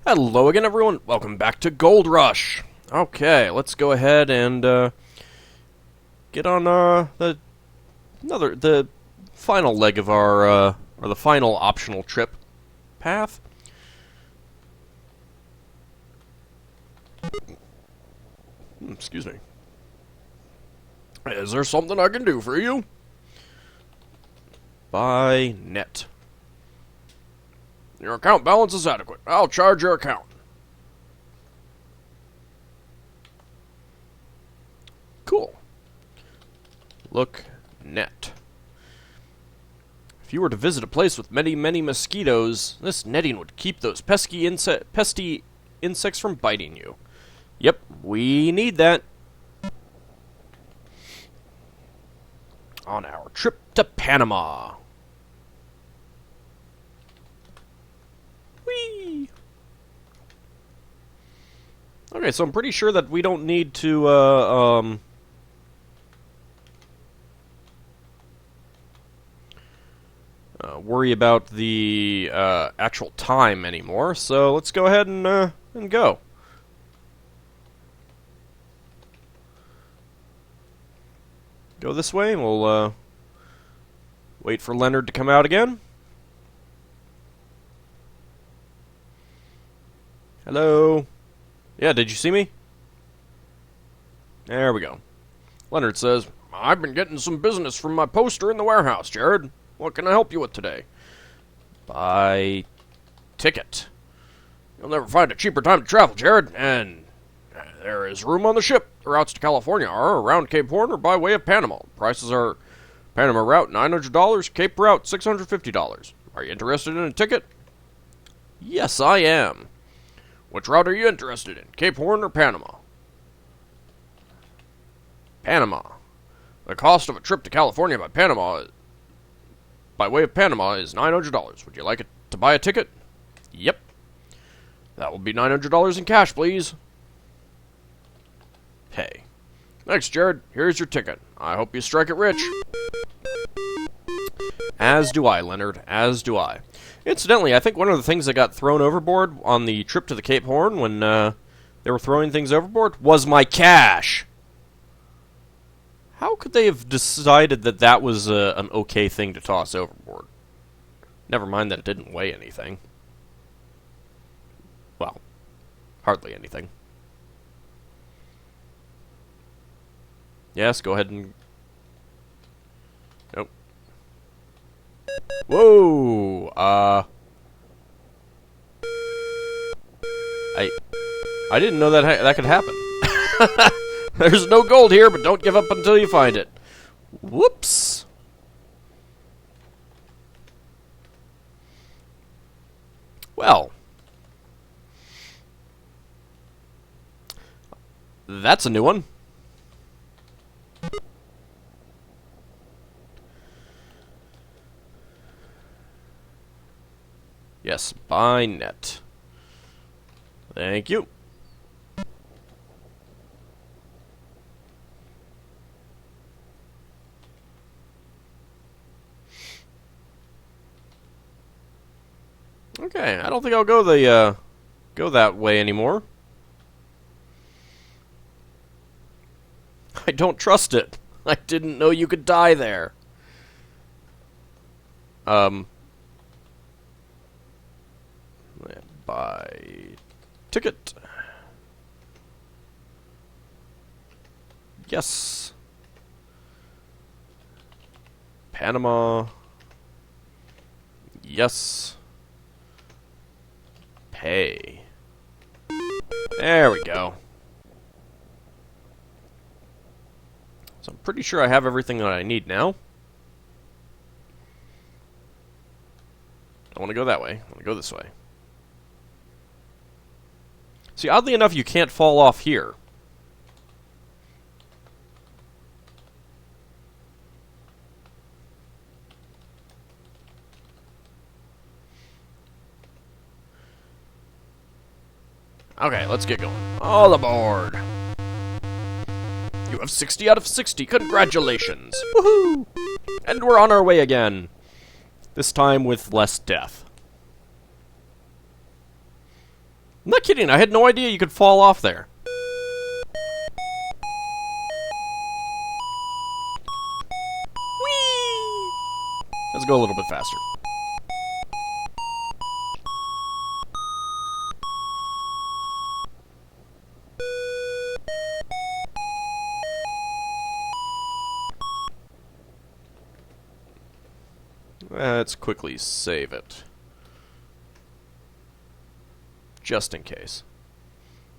Hello again, everyone. Welcome back to Gold Rush. Okay, let's go ahead and get on the final leg of our or the final optional trip path. Excuse me. Is there something I can do for you? Buy net. Your account balance is adequate. I'll charge your account. Cool. Look net. If you were to visit a place with many, many mosquitoes, this netting would keep those pesky pesty insects from biting you. Yep, we need that. On our trip to Panama. Whee! Okay, so I'm pretty sure that we don't need to, worry about the, actual time anymore, so let's go ahead and go. Go this way, and we'll, wait for Leonard to come out again. Hello? Yeah, did you see me? There we go. Leonard says, I've been getting some business from my poster in the warehouse, Jared. What can I help you with today? Buy ticket. You'll never find a cheaper time to travel, Jared, and there is room on the ship. The routes to California are around Cape Horn or by way of Panama. Prices are Panama route $900, Cape route $650. Are you interested in a ticket? Yes, I am. Which route are you interested in, Cape Horn or Panama? Panama. The cost of a trip to California by way of Panama is $900. Would you like it to buy a ticket? Yep. That will be $900 in cash, please. Hey. Thanks, Jared. Here's your ticket. I hope you strike it rich. As do I, Leonard. As do I. Incidentally, I think one of the things that got thrown overboard on the trip to the Cape Horn when they were throwing things overboard was my cash. How could they have decided that that was an okay thing to toss overboard? Never mind that it didn't weigh anything. Well, hardly anything. Yes, go ahead and... Nope. Whoa! I didn't know that could happen. There's no gold here, but don't give up until you find it. Whoops! Well. That's a new one. Yes, buy net. Thank you. Okay, I don't think I'll go that way anymore. I don't trust it. I didn't know you could die there. Buy ticket. Yes. Panama. Yes. Pay. There we go. So I'm pretty sure I have everything that I need now. I want to go that way. I want to go this way. See, oddly enough, you can't fall off here. Okay, let's get going. All aboard! You have 60 out of 60. Congratulations! Woohoo! And we're on our way again. This time with less death. I'm not kidding, I had no idea you could fall off there. Whee! Let's go a little bit faster. Let's quickly save it. Just in case.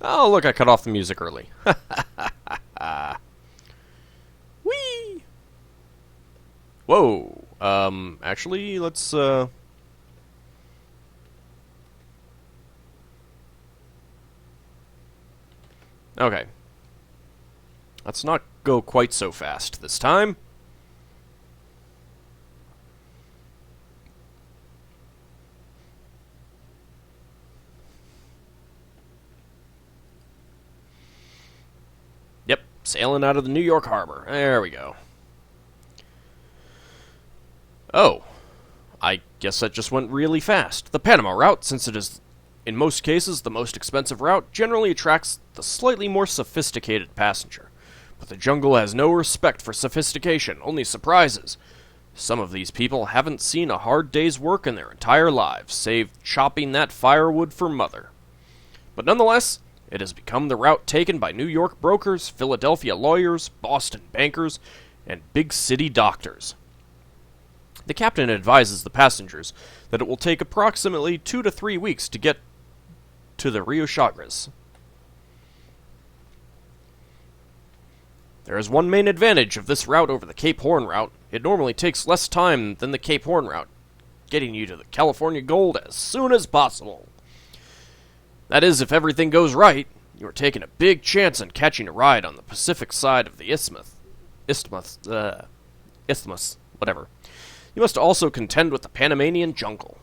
Oh, look, I cut off the music early. Whee! Whoa. Actually, let's, Okay. Let's not go quite so fast this time. Yep, sailing out of the New York Harbor. There we go. Oh, I guess that just went really fast. The Panama route, since it is, in most cases, the most expensive route, generally attracts the slightly more sophisticated passenger. But the jungle has no respect for sophistication, only surprises. Some of these people haven't seen a hard day's work in their entire lives, save chopping that firewood for mother. But nonetheless, it has become the route taken by New York brokers, Philadelphia lawyers, Boston bankers, and big city doctors. The captain advises the passengers that it will take approximately 2 to 3 weeks to get to the Rio Chagres. There is one main advantage of this route over the Cape Horn route. It normally takes less time than the Cape Horn route, getting you to the California Gold as soon as possible. That is, if everything goes right, you are taking a big chance on catching a ride on the Pacific side of the Isthmus, whatever. You must also contend with the Panamanian jungle.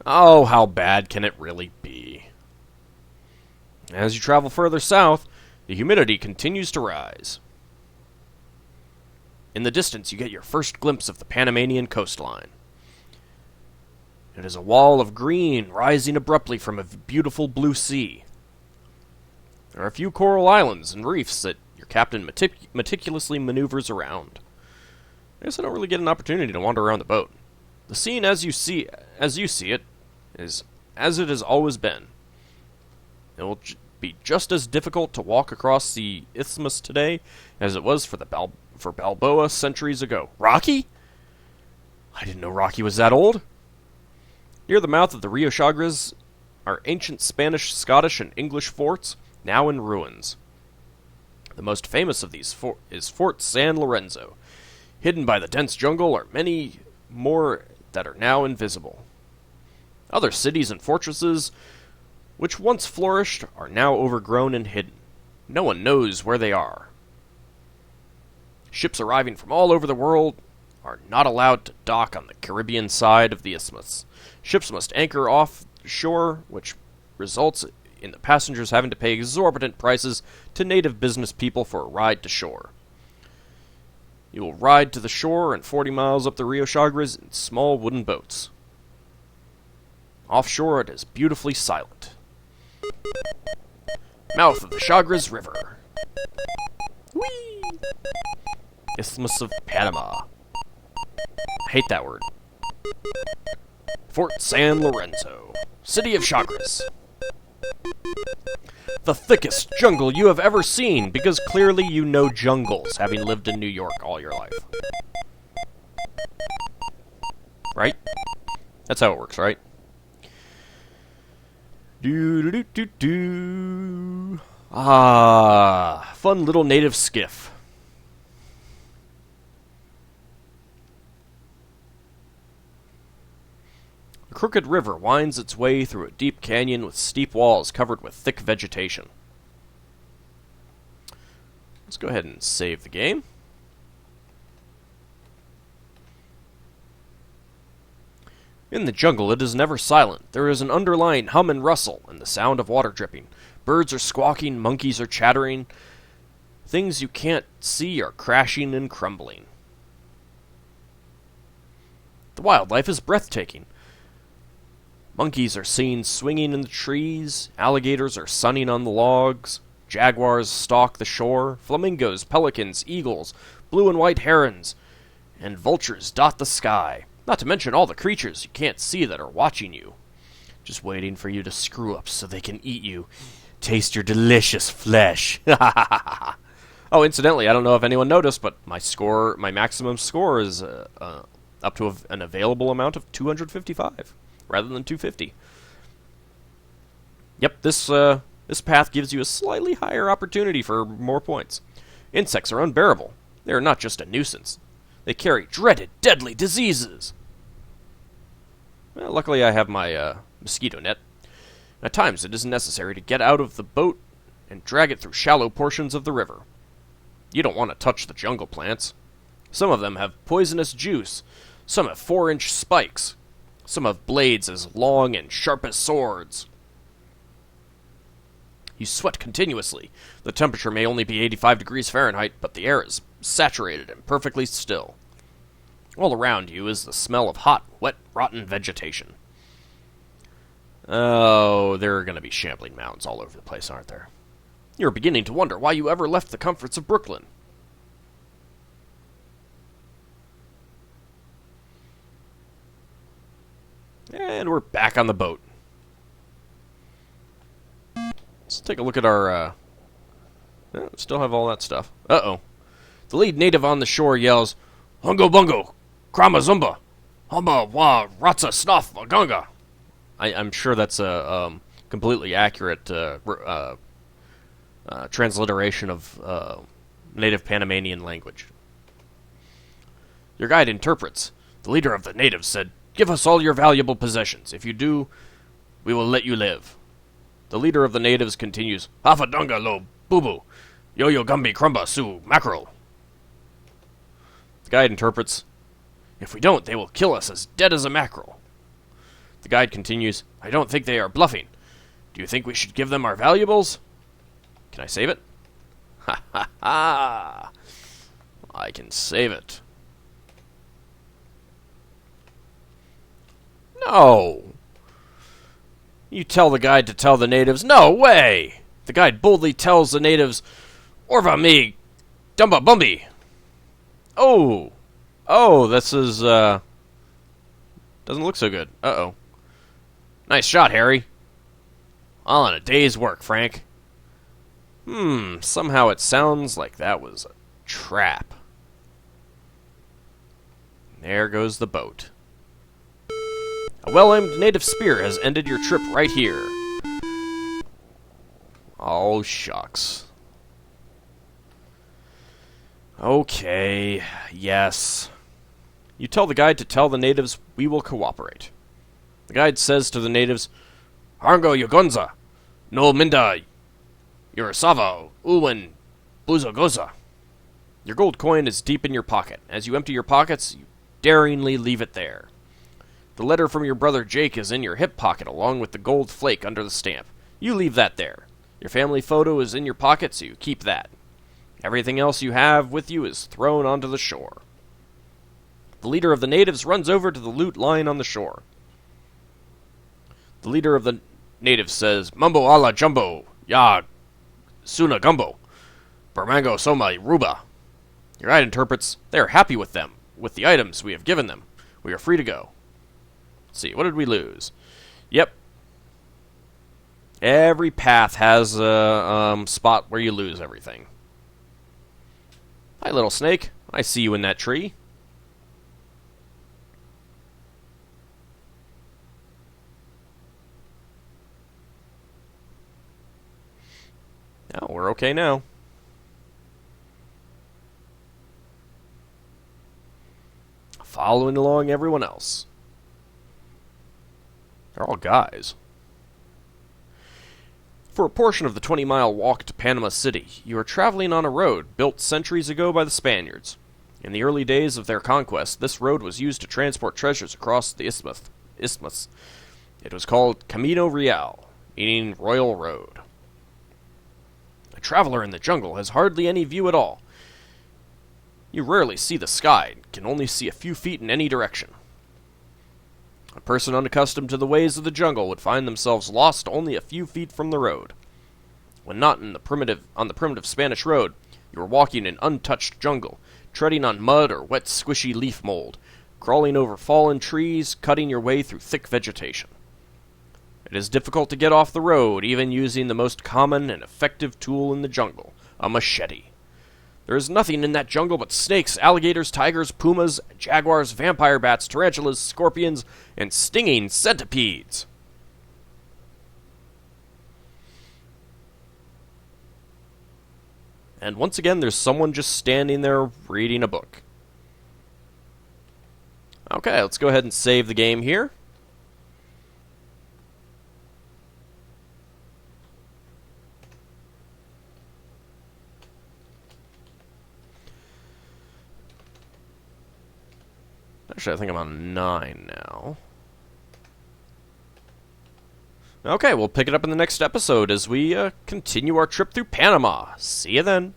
Oh, how bad can it really be? As you travel further south, the humidity continues to rise. In the distance, you get your first glimpse of the Panamanian coastline. It is a wall of green rising abruptly from a beautiful blue sea. There are a few coral islands and reefs that your captain meticulously maneuvers around. I guess I don't really get an opportunity to wander around the boat. The scene as you see it is as it has always been. It will be just as difficult to walk across the isthmus today as it was for Balboa centuries ago. Rocky? I didn't know Rocky was that old. Near the mouth of the Rio Chagres are ancient Spanish, Scottish, and English forts, now in ruins. The most famous of these is Fort San Lorenzo. Hidden by the dense jungle are many more that are now invisible. Other cities and fortresses, which once flourished, are now overgrown and hidden. No one knows where they are. Ships arriving from all over the world are not allowed to dock on the Caribbean side of the isthmus. Ships must anchor off shore, which results in the passengers having to pay exorbitant prices to native business people for a ride to shore. You will ride to the shore and 40 miles up the Rio Chagres in small wooden boats. Offshore, it is beautifully silent. Mouth of the Chagres River. Whee! Isthmus of Panama. I hate that word. Fort San Lorenzo. City of Chagres. The thickest jungle you have ever seen, because clearly you know jungles, having lived in New York all your life. Right? That's how it works, right? Do-do-do-do-do. Ah, fun little native skiff. The crooked river winds its way through a deep canyon with steep walls covered with thick vegetation. Let's go ahead and save the game. In the jungle, it is never silent. There is an underlying hum and rustle, and the sound of water dripping. Birds are squawking, monkeys are chattering. Things you can't see are crashing and crumbling. The wildlife is breathtaking. Monkeys are seen swinging in the trees, alligators are sunning on the logs, jaguars stalk the shore, flamingos, pelicans, eagles, blue and white herons, and vultures dot the sky, not to mention all the creatures you can't see that are watching you, just waiting for you to screw up so they can eat you. Taste your delicious flesh. Oh, incidentally, I don't know if anyone noticed, but my maximum score is up to an available amount of 255. Rather than 250. Yep, this path gives you a slightly higher opportunity for more points. Insects are unbearable. They are not just a nuisance. They carry dreaded, deadly diseases. Well, luckily I have my mosquito net. At times it is necessary to get out of the boat and drag it through shallow portions of the river. You don't want to touch the jungle plants. Some of them have poisonous juice. Some have 4-inch spikes. Some have blades as long and sharp as swords. You sweat continuously. The temperature may only be 85 degrees Fahrenheit, but the air is saturated and perfectly still. All around you is the smell of hot, wet, rotten vegetation. Oh, there are going to be shambling mountains all over the place, aren't there? You're beginning to wonder why you ever left the comforts of Brooklyn. And we're back on the boat. Let's take a look at our, still have all that stuff. Uh-oh. The lead native on the shore yells, "Hungo bungo, krama zumba, humba wa ratsa snuff aganga." I'm sure that's a completely accurate transliteration of native Panamanian language. Your guide interprets. The leader of the natives said, "Give us all your valuable possessions. If you do, we will let you live." The leader of the natives continues, "Hafadunga lo bubu, yo-yo gumbi crumba su mackerel." The guide interprets, "If we don't, they will kill us as dead as a mackerel." The guide continues, "I don't think they are bluffing. Do you think we should give them our valuables?" Can I save it? Ha ha ha! I can save it. No! You tell the guide to tell the natives, "No way!" The guide boldly tells the natives, "Orva me, dumba bumbi." Oh! Oh, this is, doesn't look so good. Uh-oh. Nice shot, Harry. All in a day's work, Frank. Somehow it sounds like that was a trap. There goes the boat. A well-aimed native spear has ended your trip right here. Oh, shucks. Okay, yes. You tell the guide to tell the natives we will cooperate. The guide says to the natives, "Harngo Yogonza, no minda Yurasava, Uwen Buzogoza." Your gold coin is deep in your pocket. As you empty your pockets, you daringly leave it there. The letter from your brother Jake is in your hip pocket along with the gold flake under the stamp. You leave that there. Your family photo is in your pocket, so you keep that. Everything else you have with you is thrown onto the shore. The leader of the natives runs over to the loot lying on the shore. The leader of the natives says, "Mumbo ala jumbo, ya suna gumbo, bermango soma ruba." Your guide interprets, "They are happy with them, with the items we have given them. We are free to go." Let's see, what did we lose? Yep. Every path has a spot where you lose everything. Hi, little snake. I see you in that tree. Oh, we're okay now. Following along everyone else. They're all guys. For a portion of the 20-mile walk to Panama City, you are traveling on a road built centuries ago by the Spaniards. In the early days of their conquest, this road was used to transport treasures across the isthmus. It was called Camino Real, meaning Royal Road. A traveler in the jungle has hardly any view at all. You rarely see the sky and can only see a few feet in any direction. A person unaccustomed to the ways of the jungle would find themselves lost only a few feet from the road. When not on the primitive Spanish road, you are walking in untouched jungle, treading on mud or wet squishy leaf mold, crawling over fallen trees, cutting your way through thick vegetation. It is difficult to get off the road, even using the most common and effective tool in the jungle, a machete. There is nothing in that jungle but snakes, alligators, tigers, pumas, jaguars, vampire bats, tarantulas, scorpions, and stinging centipedes. And once again, there's someone just standing there reading a book. Okay, let's go ahead and save the game here. Actually, I think I'm on 9 now. Okay, we'll pick it up in the next episode as we continue our trip through Panama. See you then.